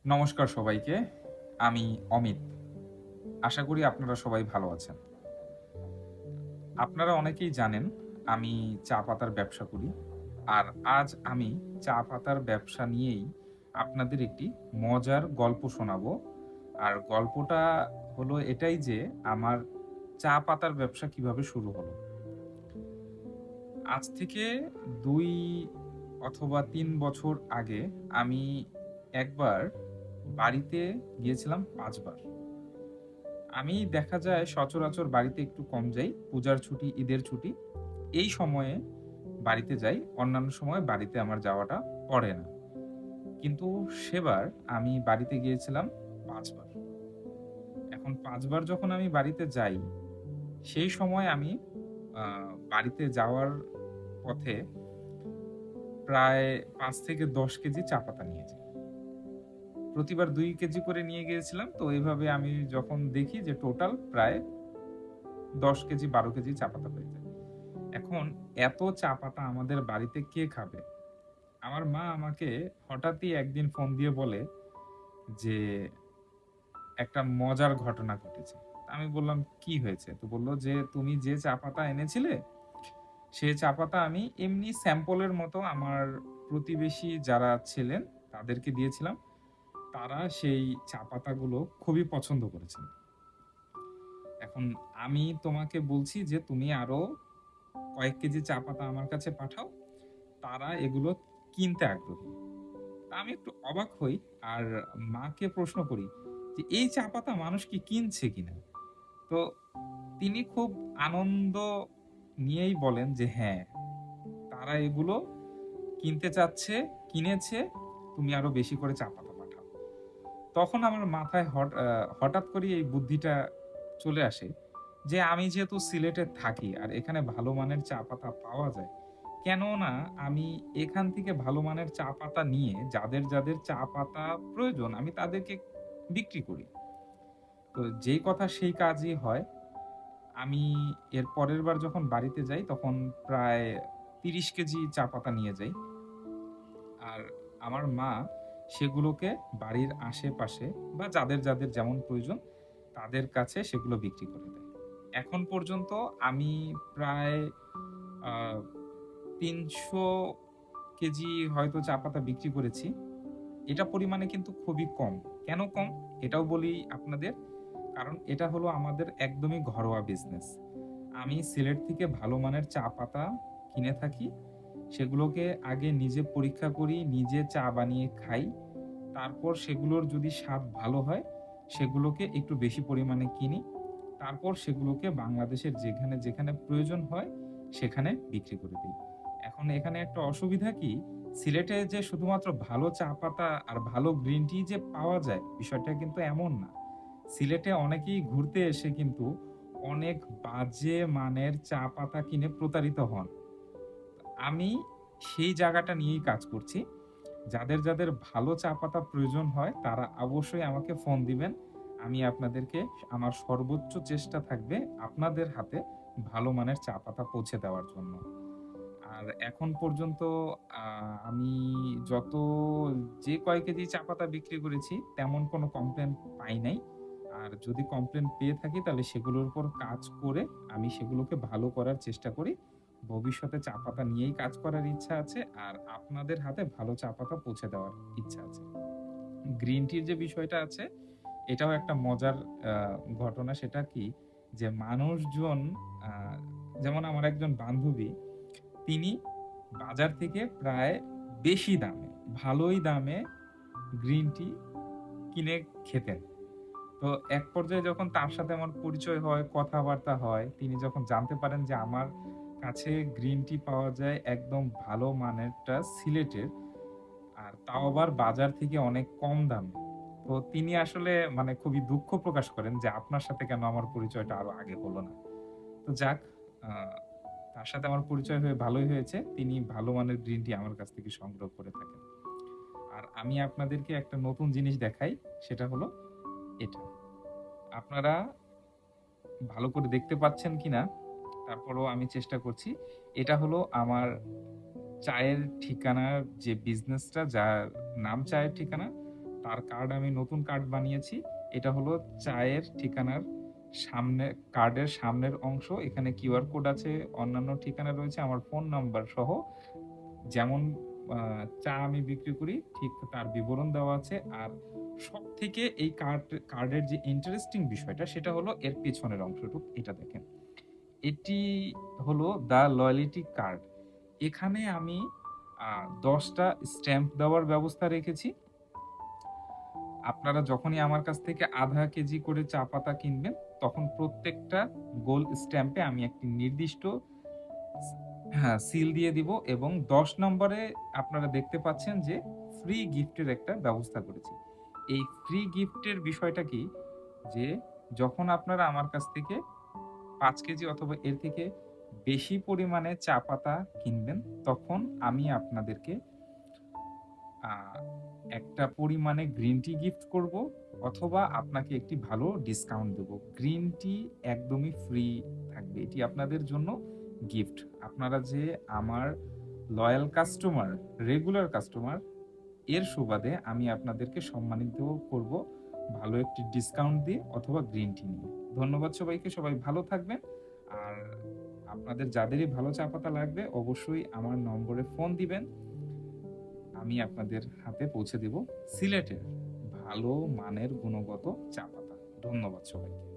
নমস্কার সবাইকে। আমি অমিত। আশা করি আপনারা সবাই ভালো আছেন। আপনারা অনেকেই জানেন আমি চা পাতার ব্যবসা করি। আর আজ আমি চা পাতার ব্যবসা নিয়েই আপনাদের একটি মজার গল্প শোনাবো। আর গল্পটা হলো এটাই যে আমার চা পাতার ব্যবসা কিভাবে শুরু হলো। আজ থেকে ২ অথবা ৩ বছর আগে আমি একবার বাড়িতে গিয়েছিলাম ৫ বার। আমি দেখা যায় সচরাচর বাড়িতে একটু কম যাই। পূজার ছুটি, ঈদের ছুটি এই সময়ে বাড়িতে যাই। অন্যান্য সময় বাড়িতে আমার যাওয়াটা পড়ে না। কিন্তু সেবার আমি বাড়িতে গিয়েছিলাম ৫ বার। এখন ৫ বার যখন আমি বাড়িতে যাই, সেই সময় আমি আ বাড়িতে যাওয়ার পথে প্রায় ৫ থেকে ১০ কেজি চা পাতা নিয়ে যাই। প্রতিবার ২ কেজি করে নিয়ে গিয়েছিলাম। তো এভাবে আমি যখন দেখি যে টোটাল প্রায় ১০ কেজি ১২ কেজি চা পাতা হয়ে যায়। এখন এত চা পাতা আমাদের বাড়িতে কে খাবে? আমার মা আমাকে হঠাৎই একদিন ফোন দিয়ে বলে যে, "একটা মজার ঘটনা ঘটেছে।" আমি বললাম, "কি হয়েছে?" তো বলল যে, "তুমি যে চা পাতা এনেছিলে, সে চা পাতা আমি এমনি স্যাম্পলের মতো আমার প্রতিবেশী যারা ছিলেন তাদেরকে দিয়েছিলাম। তারা সেই চা পাতাগুলো খুবই পছন্দ করেছেন। এখন আমি তোমাকে বলছি যে তুমি আরো কয়েক কেজি চা পাতা আমার কাছে পাঠাও। তারা এগুলো কিনতে আগ্রহী।" তা আমি একটু অবাক হই আর মাকে প্রশ্ন করি যে, "এই চা পাতা মানুষ কি কিনছে কিনা?" তো তিনি খুব আনন্দ নিয়েই বলেন যে, "হ্যাঁ, তারা এগুলো কিনতে চাচ্ছে, কিনেছে, তুমি আরো বেশি করে চা পাতা পাঠাও।" তখন আমার মাথায় হঠাৎ করেই এই বুদ্ধিটা চলে আসে যে, আমি যেহেতু সিলেটে থাকি আর এখানে ভালো মানের চা পাতা পাওয়া যায়, কেন না আমি এখান থেকে ভালো মানের চা পাতা নিয়ে যাদের চা পাতা প্রয়োজন আমি তাদেরকে বিক্রি করি। তো যেই কথা সেই কাজই হয়। আমি এর পরের বার যখন বাড়িতে যাই তখন প্রায় ৩০ কেজি চা পাতা নিয়ে যাই। আর আমার মা সেগুলোকে বাড়ির আশেপাশে বা যাদের যেমন প্রয়োজন তাদের কাছে সেগুলো বিক্রি করে দেয়। এখন পর্যন্ত আমি প্রায় আ ৩০০ কেজি হয়তো চা পাতা বিক্রি করেছি। এটা পরিমাণে কিন্তু খুবই কম। কেন কম? এটাও বলি আপনাদের। কারণ এটা হলো আমাদের একদমই ঘরোয়া বিজনেস। আমি সিলেট থেকে ভালো মানের চা পাতা কিনে থাকি। সেগুলোকে আগে নিজে পরীক্ষা করি, নিজে চা বানিয়ে খাই। তারপর সেগুলোর যদি স্বাদ ভালো হয়, সেগুলোকে একটু বেশি পরিমাণে কিনি। তারপর সেগুলোকে বাংলাদেশের যেখানে প্রয়োজন হয়, সেখানে বিক্রি করে দেই। এখন এখানে একটা অসুবিধা কি? সিলেটে যে শুধুমাত্র ভালো চা পাতা আর ভালো গ্রিন টি যে পাওয়া যায়, বিষয়টা কিন্তু এমন না। সিলেটে অনেকেই ঘুরতে এসে কিন্তু অনেক বাজে মানের চা পাতা কিনে প্রতারিত হন। আমি সেই জায়গাটা নিয়েই কাজ করছি। যাদের ভালো চা পাতা প্রয়োজন হয় তারা অবশ্যই আমাকে ফোন দিবেন। আমি আপনাদেরকে আমার সর্বোচ্চ চেষ্টা থাকবে আপনাদের হাতে ভালো মানের চা পাতা পৌঁছে দেওয়ার জন্য। আর এখন পর্যন্ত আ আমি যত যে কয় কেজি চা পাতা বিক্রি করেছি তেমন কোনো কমপ্লেইন পাই নাই। আর যদি কমপ্লেইন পেয়ে থাকি তাহলে সেগুলোর উপর কাজ করে আমি সেগুলোকে ভালো করার চেষ্টা করি। ভবিষ্যতে চা পাতা নিয়েই কাজ করার ইচ্ছা আছে। আর আপনাদের হাতে ভালো চা পাতা পৌঁছে দেওয়ার ইচ্ছা আছে। গ্রিন টির যে বিষয়টা আছে এটাও একটা মজার আ ঘটনা। সেটা কি? যে মানুষজন আ যেমন আমার একজন বান্ধবী তিনি বাজার থেকে প্রায় বেশি দামে, ভালোই দামে গ্রিন টি কিনে খেতেন। তো এক পর্যায়ে যখন তার সাথে আমার পরিচয় হয়, কথাবার্তা হয়, তিনি যখন জানতে পারেন যে আমার কাছে গ্রিন টি পাওয়া যায় একদম ভালো মানেরটা সিলেটের, আর তাও আবার বাজার থেকে অনেক কম দামে। তো তিনি আসলে মানে খুবই দুঃখ প্রকাশ করেন যে, "আপনার সাথে কেন আমার পরিচয়টা আরো আগে হলো না?" তো যাক, আ তার সাথে আমার পরিচয় হয়ে ভালোই হয়েছে। তিনি ভালো মানের গ্রিন টি আমার কাছ থেকে সংগ্রহ করে থাকেন। আর আমি আপনাদেরকে একটা নতুন জিনিস দেখাই, সেটা হলো এটা। আপনারা ভালো করে দেখতে পাচ্ছেন কিনা, তারপরেও আমি চেষ্টা করছি। এটা হলো আমার চায়ের ঠিকানার যে বিজনেসটা, যার নাম চায়ের ঠিকানা, তার কার্ড আমি নতুন কার্ড বানিয়েছি। এটা হলো চায়ের ঠিকানার সামনে, কার্ডের সামনের অংশ। এখানে কিউআর কোড আছে, অন্যান্য ঠিকানা রয়েছে, আমার ফোন নাম্বার সহ। যেমন চা আমি বিক্রি করি ঠিক তার বিবরণ দেওয়া আছে। আর সবথেকে এই কার্ডের যে ইন্টারেস্টিং বিষয়টা সেটা হলো এর পেছনের অংশটুক। এটা দেখেন। এটি হলো দ্য লয়ালিটি কার্ড। এখানে আমি ১০ টা স্ট্যাম্প দেওয়ার ব্যবস্থা রেখেছি। আপনারা যখনই আমার কাছ থেকে ০.৫ কেজি করে চা পাতা কিনবেন, তখন প্রত্যেকটা গোল স্ট্যাম্পে আমি একটি নির্দিষ্ট হ্যাঁ, সিল দিয়ে দিব এবং ১০ নম্বরে আপনারা দেখতে পাচ্ছেন যে ফ্রি গিফটের একটা ব্যবস্থা করেছি। এই ফ্রি গিফটের বিষয়টা কি? যে যখন আপনারা আমার কাছ থেকে ৫ কেজি অথবা এর থেকে বেশি পরিমাণে চা পাতা কিনবেন, তখন আমি আপনাদেরকে আ একটা পরিমাণে গ্রিন টি গিফট করব অথবা আপনাকে একটি ভালো ডিসকাউন্ট দেব। গ্রিন টি একদমই ফ্রি থাকবে। এটি আপনাদের জন্য গিফট। আপনারা যে আমার লয়াল কাস্টমার, রেগুলার কাস্টমার, এর সুবাদে আমি আপনাদেরকে সম্মানিত করব ভালো একটি ডিসকাউন্ট দিয়ে অথবা গ্রিন টি নিয়ে। ধন্যবাদ সবাইকে। সবাই ভালো থাকবেন। আর আপনাদের যাদেরই ভালো চা পাতা লাগবে অবশ্যই আমার নম্বরে ফোন দিবেন। আমি আপনাদের হাতে পৌঁছে দেব সিলেটের ভালো মানের গুণগত চা পাতা। ধন্যবাদ সবাইকে।